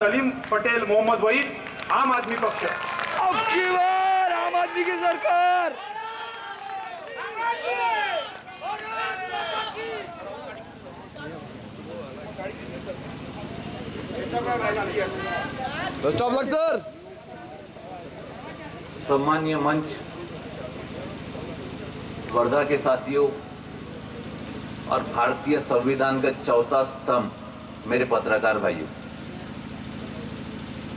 सलीम पटेल मोहम्मद वहीद, आम आदमी पक्ष। अब की बार आम आदमी की सरकार। Best of luck sir. सम्मानीय मंच, वर्धा के साथियों और भारतीय संविधान का चौथा स्तंभ, मेरे पत्रकार भाइयों,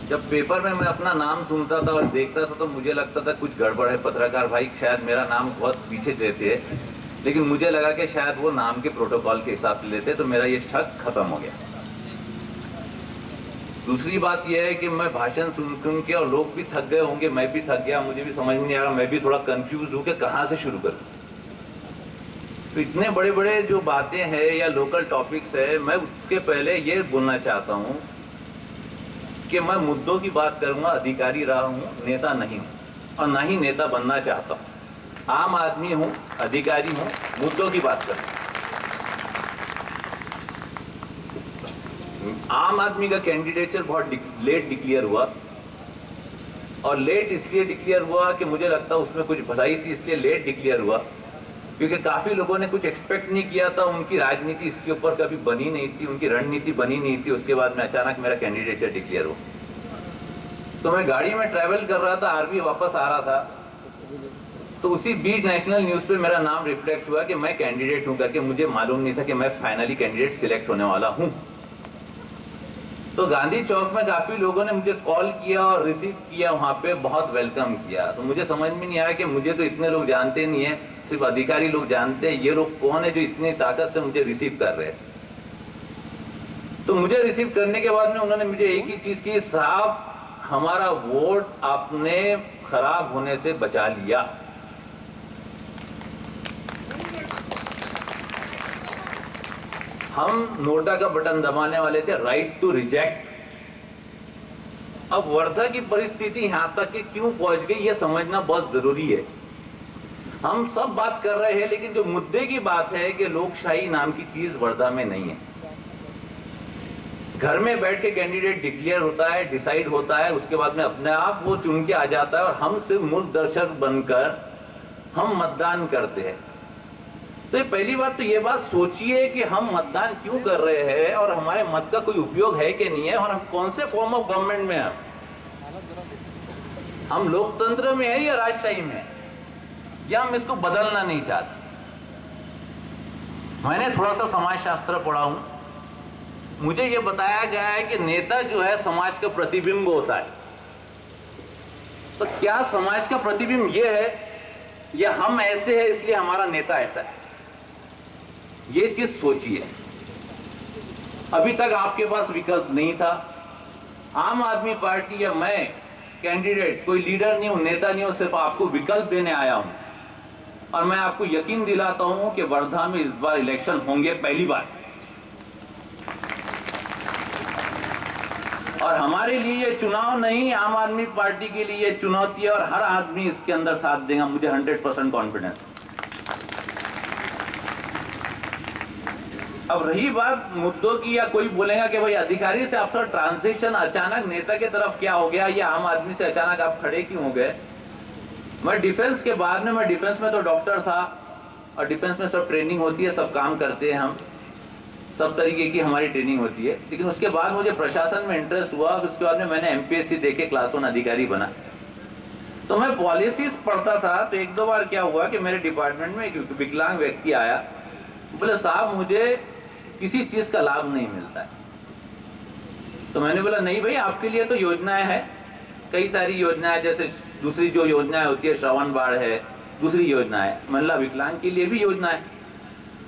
जब पेपर में मैं अपना नाम सुनता था और देखता था तो मुझे लगता था कुछ गड़बड़ है। पत्रकार भाई शायद मेरा नाम बहुत पीछे देते हैं, लेकिन मुझे लगा कि शायद वो नाम के प्रोटोकॉल के हिसाब से लेते, तो मेरा ये शक खत्म हो गया। दूसरी बात यह है कि मैं भाषण सुन के, और लोग भी थक गए होंगे, मैं भी थक गया, मुझे भी समझ में नहीं आ रहा, मैं भी थोड़ा कंफ्यूज हूँ कि कहाँ से शुरू करूँ। तो इतने बड़े बड़े जो बातें हैं या लोकल टॉपिक्स है, मैं उसके पहले ये बोलना चाहता हूँ कि मैं मुद्दों की बात करूंगा। अधिकारी रहा हूं, नेता नहीं हूं और ना ही नेता बनना चाहता हूं। आम आदमी हूं, अधिकारी हूं, मुद्दों की बात करूंगा। आम आदमी का कैंडिडेचर बहुत लेट डिक्लेयर हुआ, और लेट इसलिए डिक्लेयर हुआ कि मुझे लगता है उसमें कुछ भलाई थी, इसलिए लेट डिक्लेयर हुआ, क्योंकि काफी लोगों ने कुछ एक्सपेक्ट नहीं किया था। उनकी राजनीति इसके ऊपर कभी बनी नहीं थी, उनकी रणनीति बनी नहीं थी। उसके बाद में अचानक मेरा कैंडिडेचर डिक्लेयर हुआ। तो मैं गाड़ी में ट्रैवल कर रहा था, आरबी वापस आ रहा था, तो उसी बीच नेशनल न्यूज पे मेरा नाम रिफ्लेक्ट हुआ कि मैं कैंडिडेट हूं करके। मुझे मालूम नहीं था कि मैं फाइनली कैंडिडेट सिलेक्ट होने वाला हूं। तो गांधी चौक में काफी लोगों ने मुझे कॉल किया और रिसीव किया, वहां पे बहुत वेलकम किया। तो मुझे समझ में नहीं आया कि मुझे तो इतने लोग जानते नहीं है, सिर्फ अधिकारी लोग जानते हैं, ये लोग कौन है जो इतनी ताकत से मुझे रिसीव कर रहे हैं। तो मुझे रिसीव करने के बाद में उन्होंने मुझे एक ही चीज की, साहब हमारा वोट आपने खराब होने से बचा लिया। हम नोटा का बटन दबाने वाले थे, राइट टू रिजेक्ट। अब वर्धा की परिस्थिति यहां तक कि क्यों पहुंच गई, यह समझना बहुत जरूरी है। हम सब बात कर रहे हैं, लेकिन जो मुद्दे की बात है कि लोकशाही नाम की चीज वर्धा में नहीं है। घर में बैठ के कैंडिडेट डिक्लेयर होता है, डिसाइड होता है, उसके बाद में अपने आप वो चुन के आ जाता है, और हम सिर्फ मूक दर्शक बनकर हम मतदान करते हैं। तो ये पहली बात तो ये बात सोचिए कि हम मतदान क्यों कर रहे हैं, और हमारे मत का कोई उपयोग है कि नहीं है, और हम कौन से फॉर्म ऑफ गवर्नमेंट में हैं। हम लोकतंत्र में है या राजशाही में, या हम इसको बदलना नहीं चाहते। मैंने थोड़ा सा समाजशास्त्र पढ़ा हूं, मुझे यह बताया गया है कि नेता जो है समाज का प्रतिबिंब होता है। तो क्या समाज का प्रतिबिंब यह है या हम ऐसे हैं इसलिए हमारा नेता ऐसा है? ये चीज सोचिए। अभी तक आपके पास विकल्प नहीं था। आम आदमी पार्टी या मैं कैंडिडेट, कोई लीडर नहीं हूं, नेता नहीं हूं, सिर्फ आपको विकल्प देने आया हूं। और मैं आपको यकीन दिलाता हूं कि वर्धा में इस बार इलेक्शन होंगे, पहली बार। और हमारे लिए ये चुनाव नहीं, आम आदमी पार्टी के लिए ये चुनौती है, और हर आदमी इसके अंदर साथ देगा, मुझे 100% कॉन्फिडेंस। अब रही बात मुद्दों की, या कोई बोलेगा कि भाई अधिकारी से आपका ट्रांजिशन अचानक नेता की तरफ क्या हो गया, या आम आदमी से अचानक आप खड़े क्यों हो गए। मैं डिफेंस के बाद में, मैं डिफेंस में तो डॉक्टर था, और डिफेंस में सब ट्रेनिंग होती है, सब काम करते हैं, हम सब तरीके की हमारी ट्रेनिंग होती है। लेकिन उसके बाद मुझे प्रशासन में इंटरेस्ट हुआ, और उसके बाद में मैंने एमपीएससी देके क्लास 1 अधिकारी बना। तो मैं पॉलिसीज पढ़ता था, तो एक दो बार क्या हुआ कि मेरे डिपार्टमेंट में एक विकलांग व्यक्ति आया, बोले साहब मुझे किसी चीज का लाभ नहीं मिलता है। तो मैंने बोला नहीं भाई, आपके लिए तो योजनाएं हैं, कई सारी योजनाएं, जैसे दूसरी जो योजनाएं होती है श्रवण बाढ़ है, दूसरी योजनाएं, महिला विकलांग के लिए भी योजनाएं।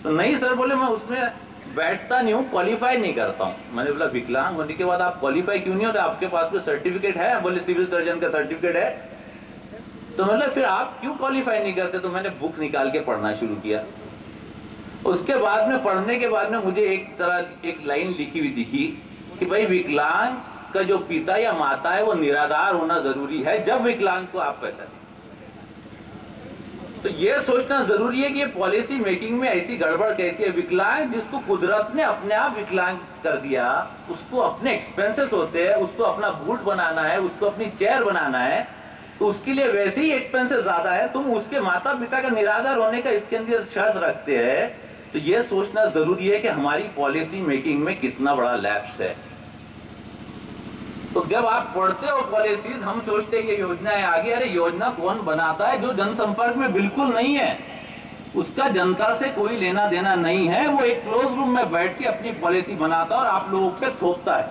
तो नहीं सर, बोले मैं उसमें बैठता नहीं हूँ, क्वालिफाई नहीं करता हूँ। मैंने बोला विकलांग होने के बाद आप क्वालिफाई क्यों नहीं होते, आपके पास कोई सर्टिफिकेट है? बोले सिविल सर्जन का सर्टिफिकेट है। तो मतलब फिर आप क्यों क्वालिफाई नहीं करते? तो मैंने बुक निकाल के पढ़ना शुरू किया। उसके बाद में पढ़ने के बाद में मुझे एक लाइन लिखी हुई दिखी कि भाई विकलांग का जो पिता या माता है वो निराधार होना जरूरी है, जब विकलांग को आप पैसा दें। तो ये सोचना जरूरी है कि ये पॉलिसी मेकिंग में ऐसी गड़बड़ कैसी है। विकलांग जिसको कुदरत ने अपने आप विकलांग कर दिया, उसको अपने एक्सपेंसेस होते हैं, उसको अपना बूट बनाना है, उसको अपनी चेयर बनाना है, तो उसके लिए वैसे ही एक्सपेंसेस ज्यादा है। तुम उसके माता पिता का निराधार होने का इसके अंदर शर्त रखते हैं। तो ये सोचना जरूरी है कि हमारी पॉलिसी मेकिंग में कितना बड़ा लैप्स है। तो जब आप पढ़ते हो पॉलिसीज, हम सोचते हैं ये योजनाएं आ गई, अरे योजना कौन बनाता है? जो जनसंपर्क में बिल्कुल नहीं है, उसका जनता से कोई लेना देना नहीं है, वो एक क्लोज रूम में बैठ के अपनी पॉलिसी बनाता है और आप लोगों पे थोपता है।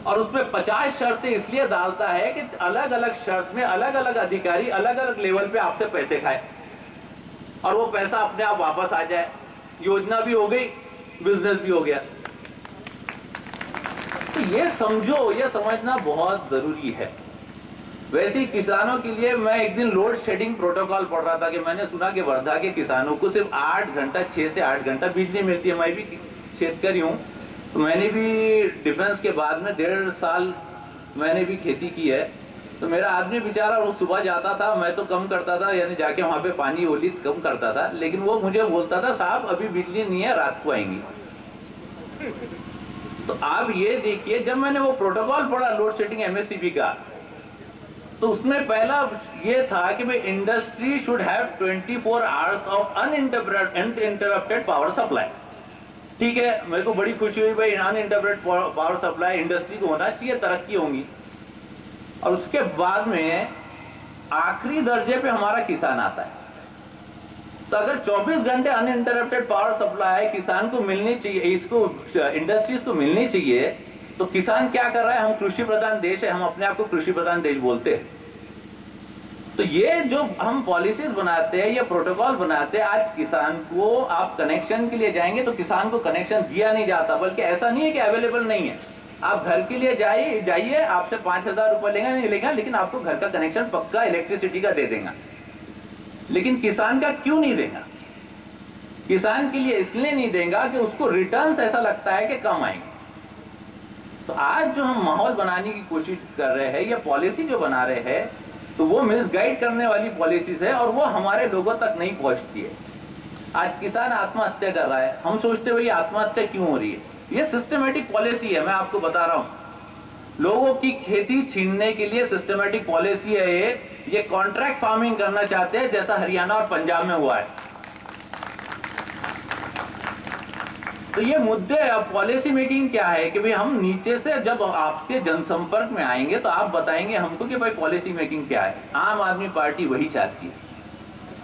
और उसमें 50 शर्तें इसलिए डालता है कि अलग अलग शर्त में अलग अलग अधिकारी अलग अलग लेवल पे आपसे पैसे खाए और वो पैसा अपने आप वापस आ जाए। योजना भी हो गई, बिजनेस भी हो गया। तो ये समझो, ये समझना बहुत जरूरी है। वैसे ही किसानों के लिए मैं एक दिन लोड शेडिंग प्रोटोकॉल पढ़ रहा था कि मैंने सुना कि वर्धा के किसानों को सिर्फ 8 घंटा 6 से 8 घंटा बिजली मिलती है। मैं भी शेतकरी हूँ, तो मैंने भी डिफेंस के बाद में 1.5 साल मैंने भी खेती की है। तो मेरा आदमी बेचारा वो सुबह जाता था, मैं तो कम करता था, यानी जाके वहाँ पे पानी ओली कम करता था, लेकिन वो मुझे बोलता था साहब अभी बिजली नहीं है, रात को आएंगी। तो आप ये देखिए, जब मैंने वो प्रोटोकॉल पढ़ा लोड शेडिंग एमएससीबी का, तो उसमें पहला ये था कि भाई industry should have 24 hours of uninterrupted power supply. ठीक है, मेरे को बड़ी खुशी हुई भाई अनइंटरप्टेड पावर सप्लाई इंडस्ट्री को होना चाहिए, तरक्की होंगी। और उसके बाद में आखिरी दर्जे पे हमारा किसान आता है। तो अगर 24 घंटे अनइंटरप्टेड पावर सप्लाई किसान को मिलनी चाहिए, इसको इंडस्ट्रीज को मिलनी चाहिए, तो किसान क्या कर रहा है? हम कृषि प्रधान देश है, हम अपने आप को कृषि प्रधान देश बोलते हैं। तो ये जो हम पॉलिसीज बनाते हैं, ये प्रोटोकॉल बनाते हैं, आज किसान को आप कनेक्शन के लिए जाएंगे तो किसान को कनेक्शन दिया नहीं जाता। बल्कि ऐसा नहीं है कि अवेलेबल नहीं है, आप घर के लिए जाइए, आपसे 5,000 रुपए लेगा नहीं लेगा, लेकिन आपको घर का कनेक्शन पक्का इलेक्ट्रिसिटी का दे देगा। लेकिन किसान का क्यों नहीं देगा? किसान के लिए इसलिए नहीं देगा कि उसको रिटर्न्स ऐसा लगता है कि कम आएंगे। तो आज जो हम माहौल बनाने की कोशिश कर रहे हैं, या पॉलिसी जो बना रहे हैं, तो वो मिसगाइड करने वाली पॉलिसीज है और वो हमारे लोगों तक नहीं पहुंचती है। आज किसान आत्महत्या कर रहा है, हम सोचते हुए आत्महत्या क्यों हो रही है? ये सिस्टमेटिक पॉलिसी है, मैं आपको बता रहा हूं। लोगों की खेती छीनने के लिए सिस्टमेटिक पॉलिसी है ये कॉन्ट्रैक्ट फार्मिंग करना चाहते हैं, जैसा हरियाणा और पंजाब में हुआ है। तो ये मुद्दे, अब पॉलिसी मेकिंग क्या है कि भाई हम नीचे से जब आपके जनसंपर्क में आएंगे तो आप बताएंगे हमको कि भाई पॉलिसी मेकिंग क्या है। आम आदमी पार्टी वही चाहती है,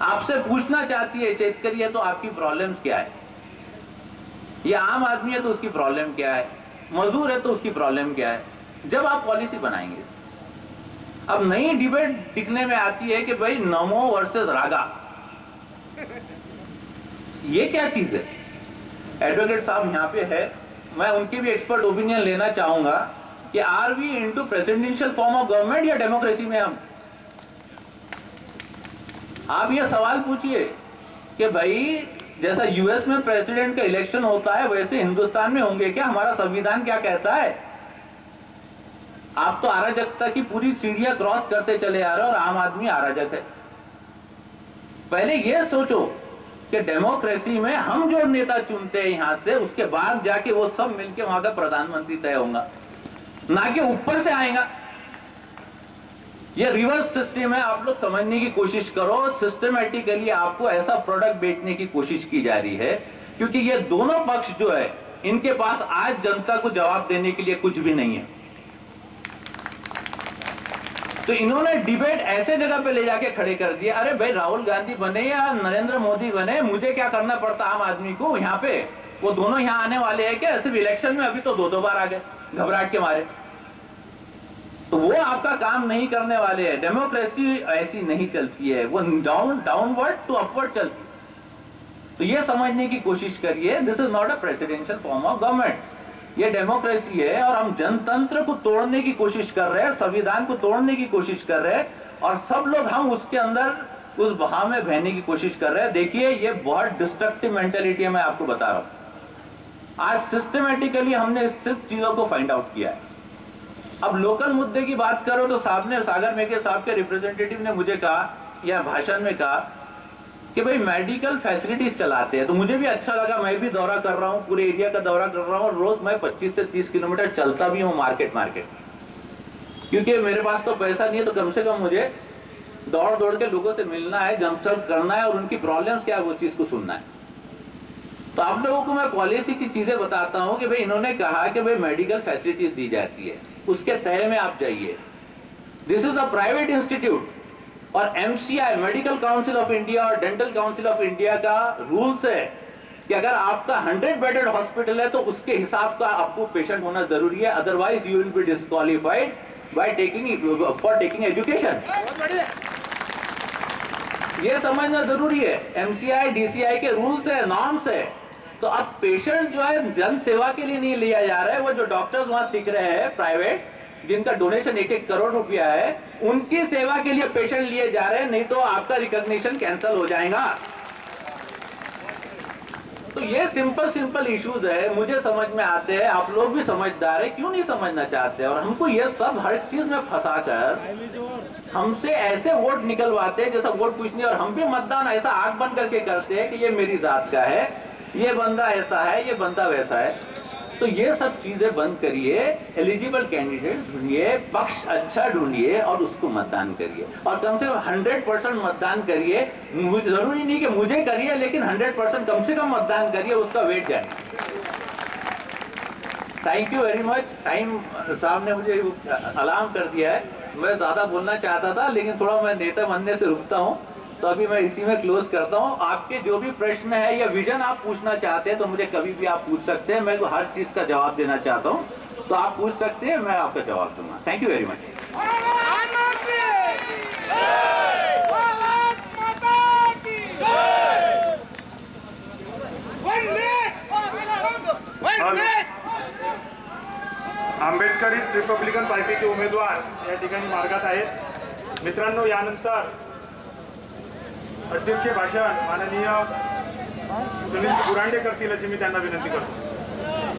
आपसे पूछना चाहती है, शेतकरी है तो आपकी प्रॉब्लम्स क्या है, ये आम आदमी है तो उसकी प्रॉब्लम क्या है, मजदूर है तो उसकी प्रॉब्लम क्या है, जब आप पॉलिसी बनाएंगे। अब नई डिबेट दिखने में आती है कि भाई नमो वर्सेस रागा, ये क्या चीज है? एडवोकेट साहब यहाँ पे है, मैं उनके भी एक्सपर्ट ओपिनियन लेना चाहूंगा कि are we into presidential form of government या डेमोक्रेसी में हम? आप ये सवाल पूछिए कि भाई जैसा यूएस में प्रेसिडेंट का इलेक्शन होता है वैसे हिंदुस्तान में होंगे क्या? हमारा संविधान क्या कहता है? आप तो अराजकता की पूरी सीढ़ियां क्रॉस करते चले आ रहे हो और आम आदमी अराजक है। पहले ये सोचो कि डेमोक्रेसी में हम जो नेता चुनते हैं यहां से, उसके बाद जाके वो सब मिलके वहां का प्रधानमंत्री तय होगा, ना कि ऊपर से आएगा। ये रिवर्स सिस्टम है, आप लोग समझने की कोशिश करो। सिस्टमेटिकली आपको ऐसा प्रोडक्ट बेचने की कोशिश की जा रही है, क्योंकि ये दोनों पक्ष जो है इनके पास आज जनता को जवाब देने के लिए कुछ भी नहीं है। तो इन्होंने डिबेट ऐसे जगह पे ले जाके खड़े कर दिया, अरे भाई राहुल गांधी बने या नरेंद्र मोदी बने, मुझे क्या करना पड़ता आम आदमी को? यहाँ पे वो दोनों यहाँ आने वाले हैं क्या? सिर्फ इलेक्शन में अभी तो 2-2 बार आ गए घबराहट के मारे। तो वो आपका काम नहीं करने वाले हैं। डेमोक्रेसी ऐसी नहीं चलती है, वो डाउनवर्ड टू अपवर्ड चलती है। तो ये समझने की कोशिश करिए, this is not a presidential form of government, ये डेमोक्रेसी है। और हम जनतंत्र को तोड़ने की कोशिश कर रहे हैं, संविधान को तोड़ने की कोशिश कर रहे हैं, और सब लोग हम उसके अंदर उस बहाव में बहने की कोशिश कर रहे हैं। देखिए ये बहुत डिस्ट्रक्टिव मेंटेलिटी है, मैं आपको बता रहा हूं। आज सिस्टमेटिकली हमने इस सिर्फ चीजों को फाइंड आउट किया है। अब लोकल मुद्दे की बात करो तो साहब ने, सागर मेघे साहब के रिप्रेजेंटेटिव ने मुझे कहा या भाषण में कहा कि भाई मेडिकल फैसिलिटीज चलाते हैं, तो मुझे भी अच्छा लगा। मैं भी दौरा कर रहा हूँ, पूरे एरिया का दौरा कर रहा हूँ, और रोज मैं 25 से 30 किलोमीटर चलता भी हूँ मार्केट, क्योंकि मेरे पास तो पैसा नहीं है, तो कम से कम मुझे दौड़ दौड़ के लोगों से मिलना है, जंप करना है, और उनकी प्रॉब्लम्स क्या है वो चीज को सुनना है। तो आप लोगों को मैं पॉलिसी की चीजें बताता हूँ कि भाई इन्होंने कहा कि भाई मेडिकल फैसिलिटीज दी जाती है, उसके तय में आप जाइए। This is a private institute, और MCI medical council of India और डेंटल काउंसिल ऑफ इंडिया का रूल्स है कि अगर आपका 100 बेडेड हॉस्पिटल है तो उसके हिसाब का आपको पेशेंट होना जरूरी है, otherwise you will be disqualified by taking education. ये समझना जरूरी है, MCI DCI के रूल्स है, नॉर्म्स है। तो अब पेशेंट जो है जन सेवा के लिए नहीं लिया जा रहा है, वो जो डॉक्टर्स वहां सीख रहे हैं प्राइवेट, जिनका डोनेशन 1-1 करोड़ रुपया है, उनकी सेवा के लिए पेशेंट लिए जा रहे हैं, नहीं तो आपका रिकॉग्निशन कैंसिल हो जाएगा। तो ये सिंपल इश्यूज है, मुझे समझ में आते हैं, आप लोग भी समझदार है, क्यों नहीं समझना चाहते? और हमको ये सब हर चीज में फंसाकर हमसे ऐसे वोट निकलवाते हैं जैसा वोट कुछ नहीं, और हम भी मतदान ऐसा आंख बंद करके करते हैं कि ये मेरी जात का है, ये बंदा ऐसा है, ये बंदा वैसा है। तो ये सब चीजें बंद करिए, एलिजिबल कैंडिडेट ढूंढिए, पक्ष अच्छा ढूंढिए और उसको मतदान करिए, और कम से कम 100% मतदान करिए। जरूरी नहीं कि मुझे करिए, लेकिन 100% कम से कम मतदान करिए, उसका वेट जानिए। Thank you very much. Time साहब ने मुझे अलार्म कर दिया है, मैं ज्यादा बोलना चाहता था, लेकिन थोड़ा मैं नेता बनने से रुकता हूँ, तो अभी मैं इसी में क्लोज करता हूँ। आपके जो भी प्रश्न है या विजन आप पूछना चाहते हैं तो मुझे कभी भी आप पूछ सकते हैं, मैं तो हर चीज का जवाब देना चाहता हूँ, तो आप पूछ सकते हैं, मैं आपका जवाब दूंगा। Thank you very much. आंबेडकरी रिपब्लिकन पार्टीचे उमेदवार या ठिकाणी मार्गात आहेत। मित्रांनो, यानंतर अध्यक्षीय भाषण माननीय सुनील बुरांडे करतील अशी मी त्यांना विनंती करतो।